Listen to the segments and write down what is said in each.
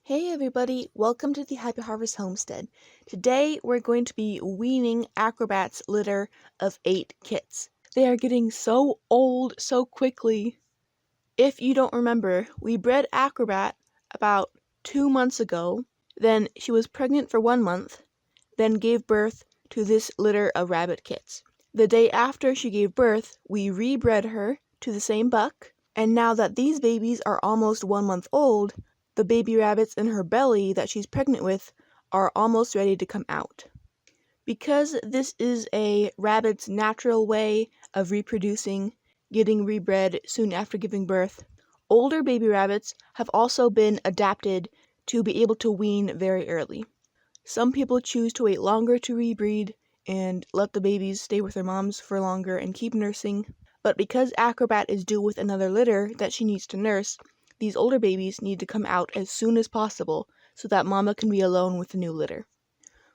Hey everybody, welcome to the Happy Harvest Homestead. Today we're going to be weaning Acrobat's litter of 8 kits. They are getting so old so quickly. If you don't remember, we bred Acrobat about 2 months ago, then she was pregnant for 1 month, then gave birth to this litter of rabbit kits. The day after she gave birth, we rebred her to the same buck, and now that these babies are almost 1 month old, the baby rabbits in her belly that she's pregnant with are almost ready to come out. Because this is a rabbit's natural way of reproducing, getting rebred soon after giving birth, older baby rabbits have also been adapted to be able to wean very early. Some people choose to wait longer to rebreed and let the babies stay with their moms for longer and keep nursing, but because Acrobat is due with another litter that she needs to nurse, these older babies need to come out as soon as possible so that mama can be alone with the new litter.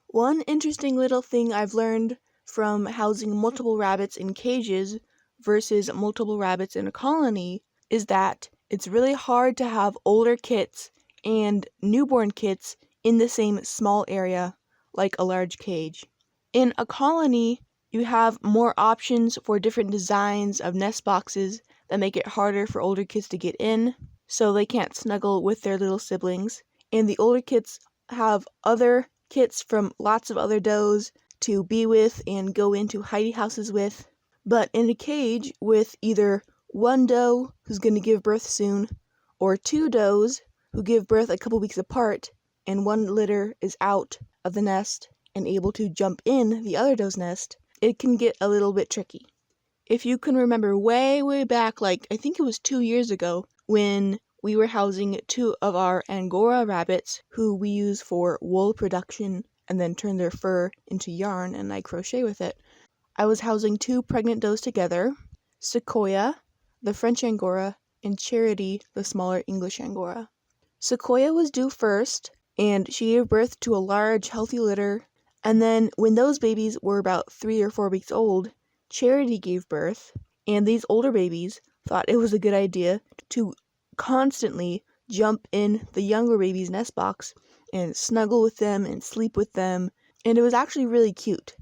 One interesting little thing I've learned from housing multiple rabbits in cages versus multiple rabbits in a colony is that it's really hard to have older kits and newborn kits in the same small area like a large cage. In a colony, you have more options for different designs of nest boxes that make it harder for older kids to get in, so they can't snuggle with their little siblings, and the older kits have other kits from lots of other does to be with and go into hidey houses with. But in a cage with either one doe who's going to give birth soon, or 2 does who give birth a couple weeks apart, and one litter is out of the nest and able to jump in the other doe's nest, it can get a little bit tricky. If you can remember way back, like I think it was 2 years ago, when we were housing 2 of our Angora rabbits who we use for wool production and then turn their fur into yarn and I crochet with it. I was housing 2 pregnant does together, Sequoia, the French Angora, and Charity, the smaller English Angora. Sequoia was due first, and she gave birth to a large, healthy litter, and then when those babies were about 3 or 4 weeks old, Charity gave birth, and these older babies thought it was a good idea to constantly jump in the younger baby's nest box and snuggle with them and sleep with them, and it was actually really cute.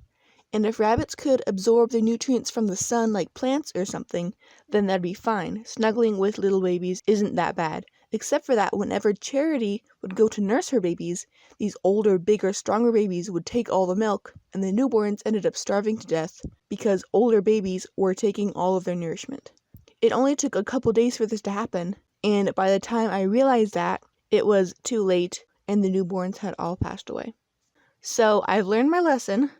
And if rabbits could absorb the nutrients from the sun like plants or something, then that'd be fine. Snuggling with little babies isn't that bad, except for that whenever Charity would go to nurse her babies, these older, bigger, stronger babies would take all the milk, and the newborns ended up starving to death because older babies were taking all of their nourishment. It only took a couple days for this to happen, and by the time I realized that, it was too late and the newborns had all passed away. So I've learned my lesson,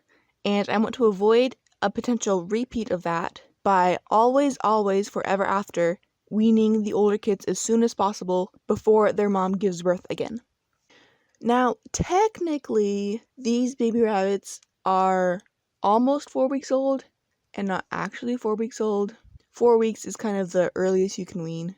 and I want to avoid a potential repeat of that by always, forever after, weaning the older kids as soon as possible before their mom gives birth again. Now, technically, these baby rabbits are almost 4 weeks old and not actually 4 weeks old. 4 weeks is kind of the earliest you can wean.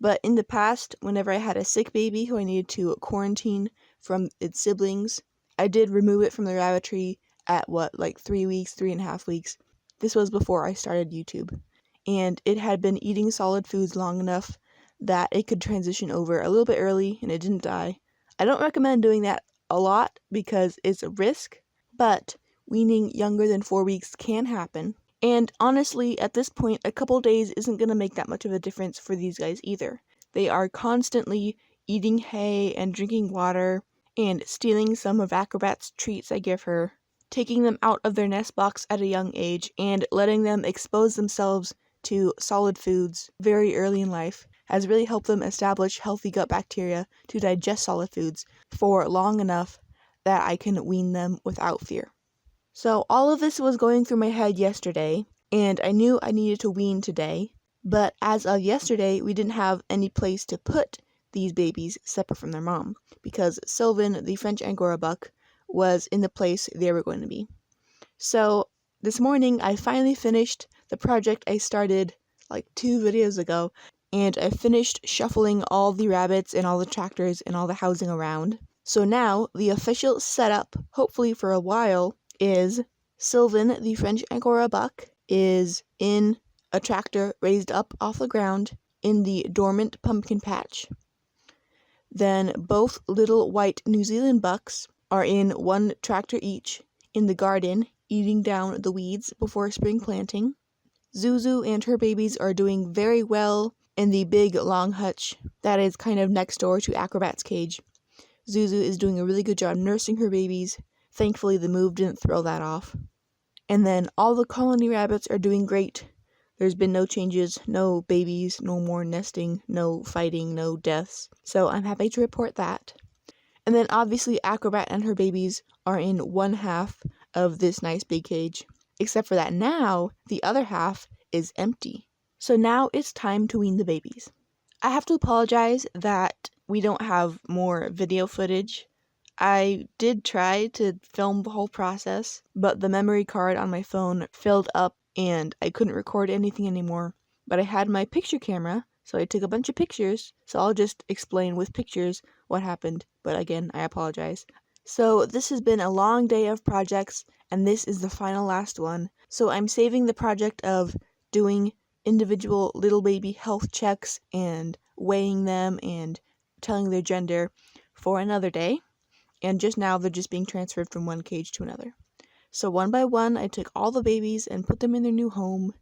But in the past, whenever I had a sick baby who I needed to quarantine from its siblings, I did remove it from the rabbitry at 3 weeks, 3.5 weeks. This was before I started YouTube. And it had been eating solid foods long enough that it could transition over a little bit early and it didn't die. I don't recommend doing that a lot because it's a risk, but weaning younger than 4 weeks can happen. And honestly, at this point, a couple days isn't going to make that much of a difference for these guys either. They are constantly eating hay and drinking water and stealing some of Acrobat's treats I give her, taking them out of their nest box at a young age and letting them expose themselves to solid foods very early in life has really helped them establish healthy gut bacteria to digest solid foods for long enough that I can wean them without fear. So all of this was going through my head yesterday, and I knew I needed to wean today, but as of yesterday, we didn't have any place to put these babies separate from their mom, because Sylvan, the French Angora buck, was in the place they were going to be. So this morning, I finally finished the project I started 2 videos ago, and I finished shuffling all the rabbits and all the tractors and all the housing around. So now, the official setup, hopefully for a while, is Sylvan, the French Angora buck, is in a tractor raised up off the ground in the dormant pumpkin patch. Then both little white New Zealand bucks are in one tractor each in the garden, eating down the weeds before spring planting. Zuzu and her babies are doing very well in the big long hutch that is kind of next door to Acrobat's cage. Zuzu is doing a really good job nursing her babies. Thankfully, the move didn't throw that off. And then all the colony rabbits are doing great. There's been no changes, no babies, no more nesting, no fighting, no deaths. So I'm happy to report that. And then obviously Acrobat and her babies are in one half of this nice big cage. Except for that now, the other half is empty. So now it's time to wean the babies. I have to apologize that we don't have more video footage. I did try to film the whole process, but the memory card on my phone filled up and I couldn't record anything anymore. But I had my picture camera, so I took a bunch of pictures, so I'll just explain with pictures what happened. But again, I apologize. So this has been a long day of projects, and this is the final last one. So I'm saving the project of doing individual little baby health checks and weighing them and telling their gender for another day. And just now they're just being transferred from one cage to another. So one by one, I took all the babies and put them in their new home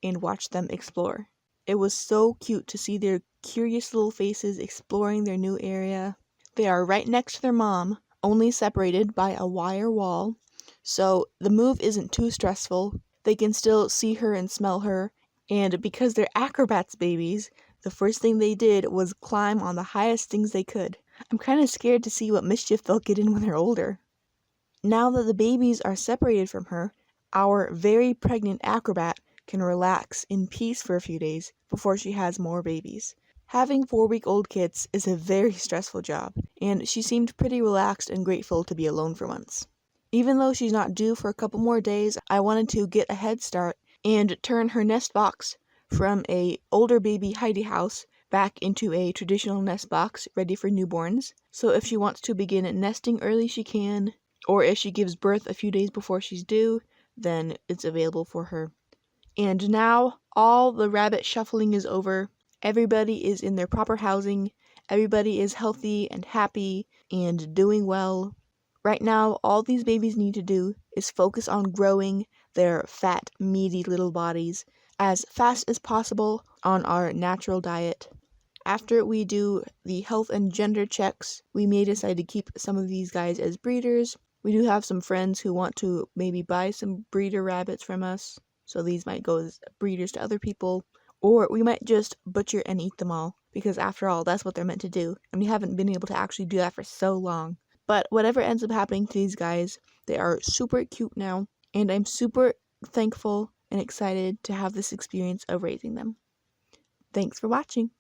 and watched them explore. It was so cute to see their curious little faces exploring their new area. They are right next to their mom, only separated by a wire wall, so the move isn't too stressful. They can still see her and smell her, and because they're Acrobat's babies, the first thing they did was climb on the highest things they could. I'm kind of scared to see what mischief they'll get in when they're older. Now that the babies are separated from her, our very pregnant Acrobat can relax in peace for a few days before she has more babies. Having 4-week-old kits is a very stressful job, and she seemed pretty relaxed and grateful to be alone for once. Even though she's not due for a couple more days, I wanted to get a head start and turn her nest box from a older baby hidey house back into a traditional nest box ready for newborns. So if she wants to begin nesting early, she can, or if she gives birth a few days before she's due, then it's available for her. And now all the rabbit shuffling is over. Everybody is in their proper housing. Everybody is healthy and happy and doing well. Right now, all these babies need to do is focus on growing their fat, meaty little bodies as fast as possible on our natural diet. After we do the health and gender checks, we may decide to keep some of these guys as breeders. We do have some friends who want to maybe buy some breeder rabbits from us, so these might go as breeders to other people. Or we might just butcher and eat them all, because after all, that's what they're meant to do, and we haven't been able to actually do that for so long. But whatever ends up happening to these guys, they are super cute now, and I'm super thankful and excited to have this experience of raising them. Thanks for watching.